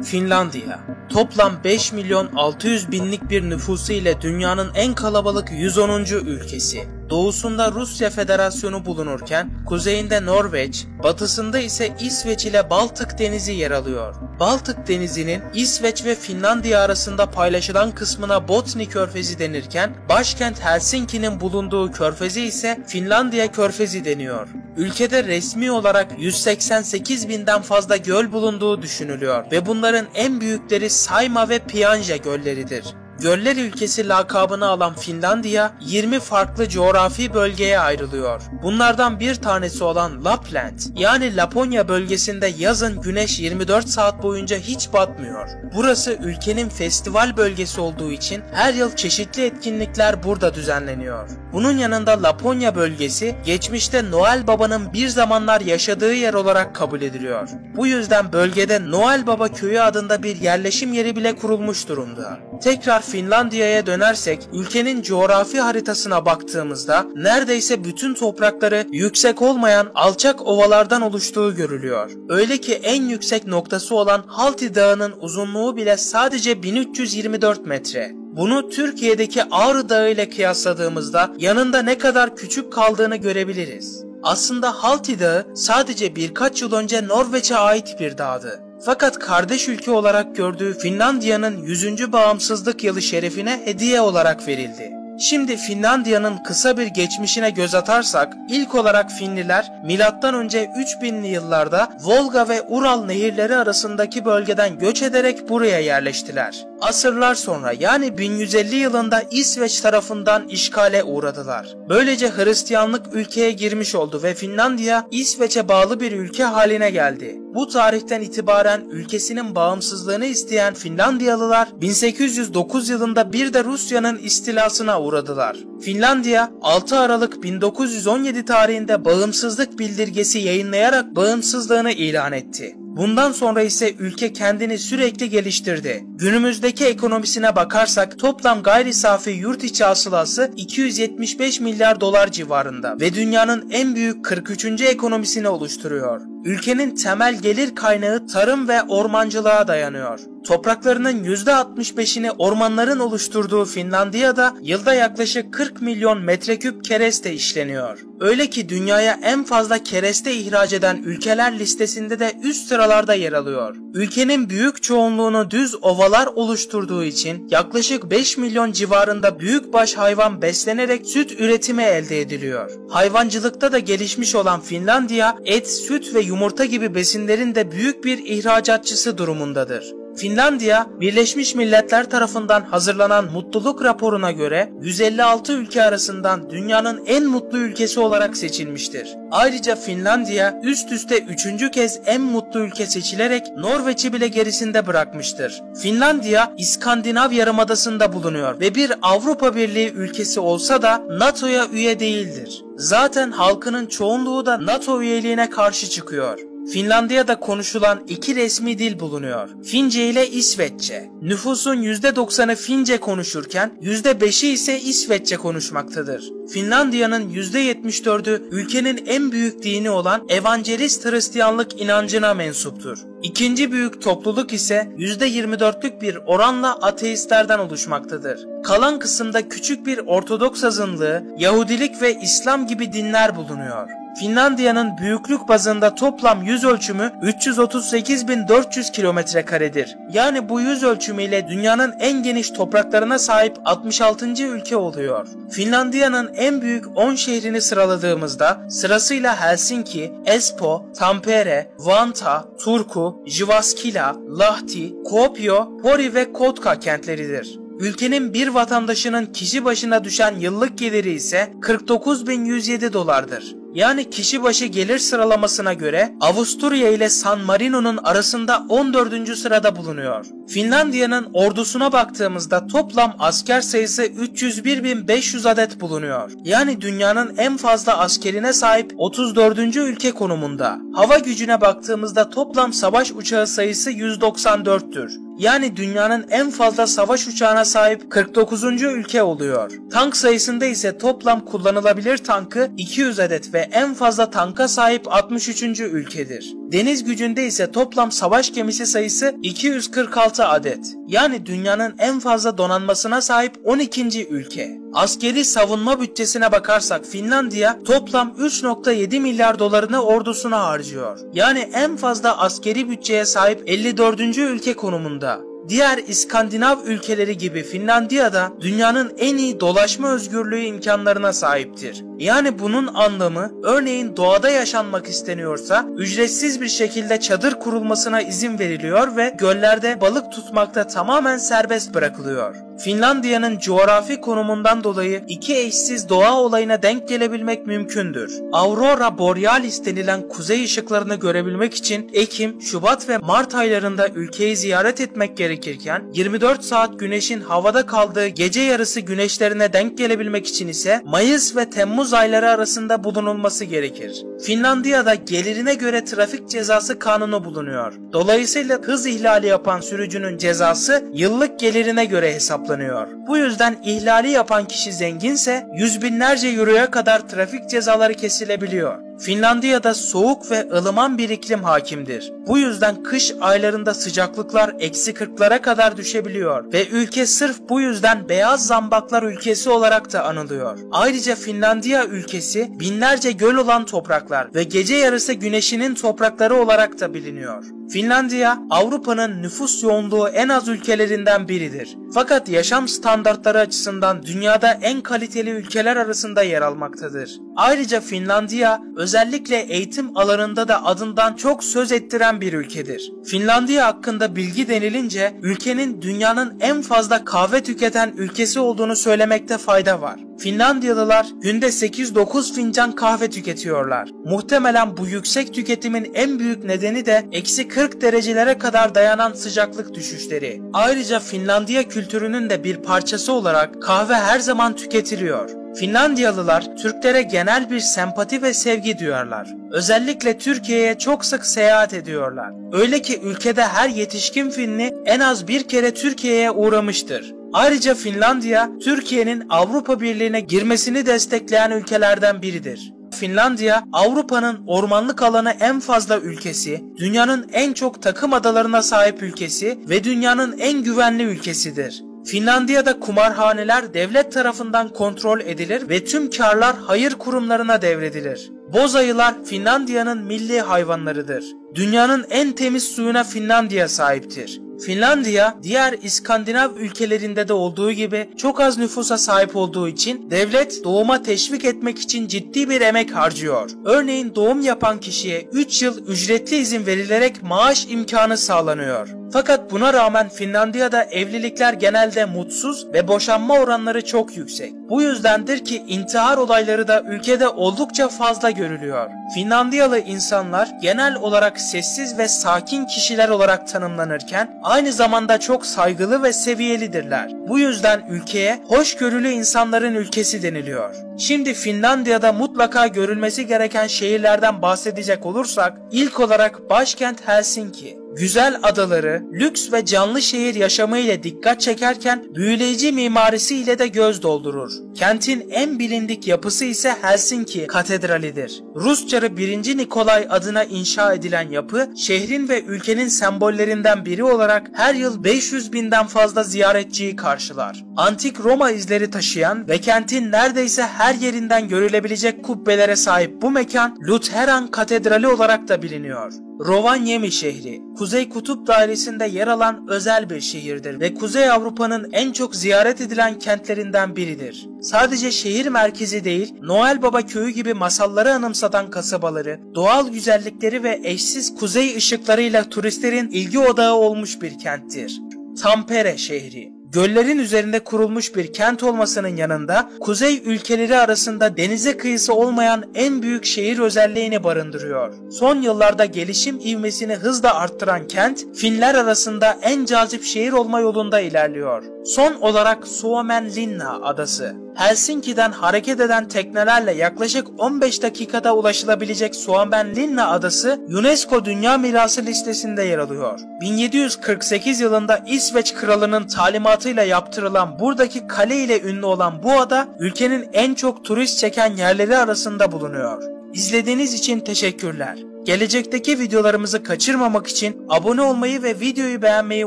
Finlandiya. Toplam 5 milyon 600 binlik bir nüfusu ile dünyanın en kalabalık 110. ülkesi. Doğusunda Rusya Federasyonu bulunurken kuzeyinde Norveç, batısında ise İsveç ile Baltık Denizi yer alıyor. Baltık Denizi'nin İsveç ve Finlandiya arasında paylaşılan kısmına Botni Körfezi denirken başkent Helsinki'nin bulunduğu körfezi ise Finlandiya Körfezi deniyor. Ülkede resmi olarak 188 binden fazla göl bulunduğu düşünülüyor ve bunların en büyükleri Saimaa ve Pianja gölleridir. Göller ülkesi lakabını alan Finlandiya 20 farklı coğrafi bölgeye ayrılıyor. Bunlardan bir tanesi olan Lapland yani Laponya bölgesinde yazın güneş 24 saat boyunca hiç batmıyor. Burası ülkenin festival bölgesi olduğu için her yıl çeşitli etkinlikler burada düzenleniyor. Bunun yanında Laponya bölgesi geçmişte Noel Baba'nın bir zamanlar yaşadığı yer olarak kabul ediliyor. Bu yüzden bölgede Noel Baba Köyü adında bir yerleşim yeri bile kurulmuş durumda. Tekrar Finlandiya'ya dönersek ülkenin coğrafi haritasına baktığımızda neredeyse bütün toprakları yüksek olmayan alçak ovalardan oluştuğu görülüyor. Öyle ki en yüksek noktası olan Halti Dağı'nın uzunluğu bile sadece 1324 metre. Bunu Türkiye'deki Ağrı Dağı ile kıyasladığımızda yanında ne kadar küçük kaldığını görebiliriz. Aslında Halti Dağı sadece birkaç yıl önce Norveç'e ait bir dağdı. Fakat kardeş ülke olarak gördüğü Finlandiya'nın 100. bağımsızlık yılı şerefine hediye olarak verildi. Şimdi Finlandiya'nın kısa bir geçmişine göz atarsak ilk olarak Finliler M.Ö. 3000'li yıllarda Volga ve Ural nehirleri arasındaki bölgeden göç ederek buraya yerleştiler. Asırlar sonra yani 1150 yılında İsveç tarafından işgale uğradılar. Böylece Hristiyanlık ülkeye girmiş oldu ve Finlandiya İsveç'e bağlı bir ülke haline geldi. Bu tarihten itibaren ülkesinin bağımsızlığını isteyen Finlandiyalılar 1809 yılında bir de Rusya'nın istilasına uğradılar. Finlandiya 6 Aralık 1917 tarihinde bağımsızlık bildirgesi yayınlayarak bağımsızlığını ilan etti. Bundan sonra ise ülke kendini sürekli geliştirdi. Günümüzdeki ekonomisine bakarsak toplam gayri safi yurt içi hasılası 275 milyar dolar civarında ve dünyanın en büyük 43. ekonomisini oluşturuyor. Ülkenin temel gelir kaynağı tarım ve ormancılığa dayanıyor. Topraklarının %65'ini ormanların oluşturduğu Finlandiya'da yılda yaklaşık 40 milyon metreküp kereste işleniyor. Öyle ki dünyaya en fazla kereste ihraç eden ülkeler listesinde de üst sıralarda yer alıyor. Ülkenin büyük çoğunluğunu düz ovalar oluşturduğu için yaklaşık 5 milyon civarında büyükbaş hayvan beslenerek süt üretimi elde ediliyor. Hayvancılıkta da gelişmiş olan Finlandiya et, süt ve yumurta gibi besinlerin de büyük bir ihracatçısı durumundadır. Finlandiya, Birleşmiş Milletler tarafından hazırlanan mutluluk raporuna göre 156 ülke arasından dünyanın en mutlu ülkesi olarak seçilmiştir. Ayrıca Finlandiya üst üste 3. kez en mutlu ülke seçilerek Norveç'i bile gerisinde bırakmıştır. Finlandiya, İskandinav Yarımadası'nda bulunuyor ve bir Avrupa Birliği ülkesi olsa da NATO'ya üye değildir. Zaten halkının çoğunluğu da NATO üyeliğine karşı çıkıyor. Finlandiya'da konuşulan iki resmi dil bulunuyor. Fince ile İsveççe. Nüfusun %90'ı Fince konuşurken %5'i ise İsveççe konuşmaktadır. Finlandiya'nın %74'ü ülkenin en büyük dini olan Evangelist Hristiyanlık inancına mensuptur. İkinci büyük topluluk ise %24'lük bir oranla ateistlerden oluşmaktadır. Kalan kısımda küçük bir Ortodoks azınlığı, Yahudilik ve İslam gibi dinler bulunuyor. Finlandiya'nın büyüklük bazında toplam yüz ölçümü 338.400 kilometrekaredir. Yani bu yüz ölçümüyle dünyanın en geniş topraklarına sahip 66. ülke oluyor. Finlandiya'nın en büyük 10 şehrini sıraladığımızda sırasıyla Helsinki, Espoo, Tampere, Vantaa, Turku, Jyväskylä, Lahti, Kuopio, Pori ve Kotka kentleridir. Ülkenin bir vatandaşının kişi başına düşen yıllık geliri ise 49.107 dolardır. Yani kişi başı gelir sıralamasına göre Avusturya ile San Marino'nun arasında 14. sırada bulunuyor. Finlandiya'nın ordusuna baktığımızda toplam asker sayısı 301.500 adet bulunuyor. Yani dünyanın en fazla askerine sahip 34. ülke konumunda. Hava gücüne baktığımızda toplam savaş uçağı sayısı 194'tür. Yani dünyanın en fazla savaş uçağına sahip 49. ülke oluyor. Tank sayısında ise toplam kullanılabilir tankı 200 adet ve en fazla tanka sahip 63. ülkedir. Deniz gücünde ise toplam savaş gemisi sayısı 246 adet. Yani dünyanın en fazla donanmasına sahip 12. ülke. Askeri savunma bütçesine bakarsak Finlandiya toplam 3.7 milyar dolarını ordusuna harcıyor. Yani en fazla askeri bütçeye sahip 54. ülke konumunda. Diğer İskandinav ülkeleri gibi Finlandiya da dünyanın en iyi dolaşma özgürlüğü imkanlarına sahiptir. Yani bunun anlamı örneğin doğada yaşanmak isteniyorsa ücretsiz bir şekilde çadır kurulmasına izin veriliyor ve göllerde balık tutmakta tamamen serbest bırakılıyor. Finlandiya'nın coğrafi konumundan dolayı iki eşsiz doğa olayına denk gelebilmek mümkündür. Aurora Borealis denilen kuzey ışıklarını görebilmek için Ekim, Şubat ve Mart aylarında ülkeyi ziyaret etmek gerekirken 24 saat güneşin havada kaldığı gece yarısı güneşlerine denk gelebilmek için ise Mayıs ve Temmuz ayları arasında bulunulması gerekir. Finlandiya'da gelirine göre trafik cezası kanunu bulunuyor. Dolayısıyla hız ihlali yapan sürücünün cezası yıllık gelirine göre hesaplanıyor. Bu yüzden ihlali yapan kişi zenginse yüz binlerce euroya kadar trafik cezaları kesilebiliyor. Finlandiya'da soğuk ve ılıman bir iklim hakimdir. Bu yüzden kış aylarında sıcaklıklar -40'lara kadar düşebiliyor ve ülke sırf bu yüzden beyaz zambaklar ülkesi olarak da anılıyor. Ayrıca Finlandiya ülkesi binlerce göl olan topraklar ve gece yarısı güneşinin toprakları olarak da biliniyor. Finlandiya, Avrupa'nın nüfus yoğunluğu en az ülkelerinden biridir. Fakat yaşam standartları açısından dünyada en kaliteli ülkeler arasında yer almaktadır. Ayrıca Finlandiya, özellikle eğitim alanında da adından çok söz ettiren bir ülkedir. Finlandiya hakkında bilgi denilince, ülkenin dünyanın en fazla kahve tüketen ülkesi olduğunu söylemekte fayda var. Finlandiyalılar günde 8-9 fincan kahve tüketiyorlar. Muhtemelen bu yüksek tüketimin en büyük nedeni de -40 derecelere kadar dayanan sıcaklık düşüşleri. Ayrıca Finlandiya kültürünün de bir parçası olarak kahve her zaman tüketiliyor. Finlandiyalılar Türklere genel bir sempati ve sevgi duyarlar. Özellikle Türkiye'ye çok sık seyahat ediyorlar. Öyle ki ülkede her yetişkin Finli en az bir kere Türkiye'ye uğramıştır. Ayrıca Finlandiya, Türkiye'nin Avrupa Birliği'ne girmesini destekleyen ülkelerden biridir. Finlandiya, Avrupa'nın ormanlık alanı en fazla ülkesi, dünyanın en çok takım adalarına sahip ülkesi ve dünyanın en güvenli ülkesidir. Finlandiya'da kumarhaneler devlet tarafından kontrol edilir ve tüm karlar hayır kurumlarına devredilir. Boz ayılar Finlandiya'nın milli hayvanlarıdır. Dünyanın en temiz suyuna Finlandiya sahiptir. Finlandiya, diğer İskandinav ülkelerinde de olduğu gibi çok az nüfusa sahip olduğu için devlet doğuma teşvik etmek için ciddi bir emek harcıyor. Örneğin doğum yapan kişiye 3 yıl ücretli izin verilerek maaş imkanı sağlanıyor. Fakat buna rağmen Finlandiya'da evlilikler genelde mutsuz ve boşanma oranları çok yüksek. Bu yüzdendir ki intihar olayları da ülkede oldukça fazla görülüyor. Finlandiyalı insanlar genel olarak sessiz ve sakin kişiler olarak tanımlanırken aynı zamanda çok saygılı ve seviyelidirler. Bu yüzden ülkeye hoşgörülü insanların ülkesi deniliyor. Şimdi Finlandiya'da mutlaka görülmesi gereken şehirlerden bahsedecek olursak ilk olarak başkent Helsinki. Güzel adaları, lüks ve canlı şehir yaşamı ile dikkat çekerken büyüleyici mimarisi ile de göz doldurur. Kentin en bilindik yapısı ise Helsinki Katedrali'dir. Rus Çarı 1. Nikolay adına inşa edilen yapı, şehrin ve ülkenin sembollerinden biri olarak her yıl 500.000'den fazla ziyaretçiyi karşılar. Antik Roma izleri taşıyan ve kentin neredeyse her yerinden görülebilecek kubbelere sahip bu mekan, Lutheran Katedrali olarak da biliniyor. Rovaniemi şehri, Kuzey Kutup Dairesi'nde yer alan özel bir şehirdir ve Kuzey Avrupa'nın en çok ziyaret edilen kentlerinden biridir. Sadece şehir merkezi değil, Noel Baba Köyü gibi masalları anımsatan kasabaları, doğal güzellikleri ve eşsiz kuzey ışıklarıyla turistlerin ilgi odağı olmuş bir kenttir. Tampere şehri, Göllerin üzerinde kurulmuş bir kent olmasının yanında kuzey ülkeleri arasında denize kıyısı olmayan en büyük şehir özelliğini barındırıyor. Son yıllarda gelişim ivmesini hızla arttıran kent, Finler arasında en cazip şehir olma yolunda ilerliyor. Son olarak Suomenlinna adası. Helsinki'den hareket eden teknelerle yaklaşık 15 dakikada ulaşılabilecek Suomenlinna adası UNESCO Dünya Mirası listesinde yer alıyor. 1748 yılında İsveç kralının talimatıyla yaptırılan buradaki kale ile ünlü olan bu ada ülkenin en çok turist çeken yerleri arasında bulunuyor. İzlediğiniz için teşekkürler. Gelecekteki videolarımızı kaçırmamak için abone olmayı ve videoyu beğenmeyi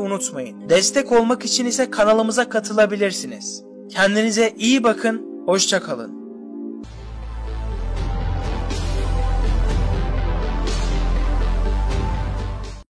unutmayın. Destek olmak için ise kanalımıza katılabilirsiniz. Kendinize iyi bakın, hoşça kalın.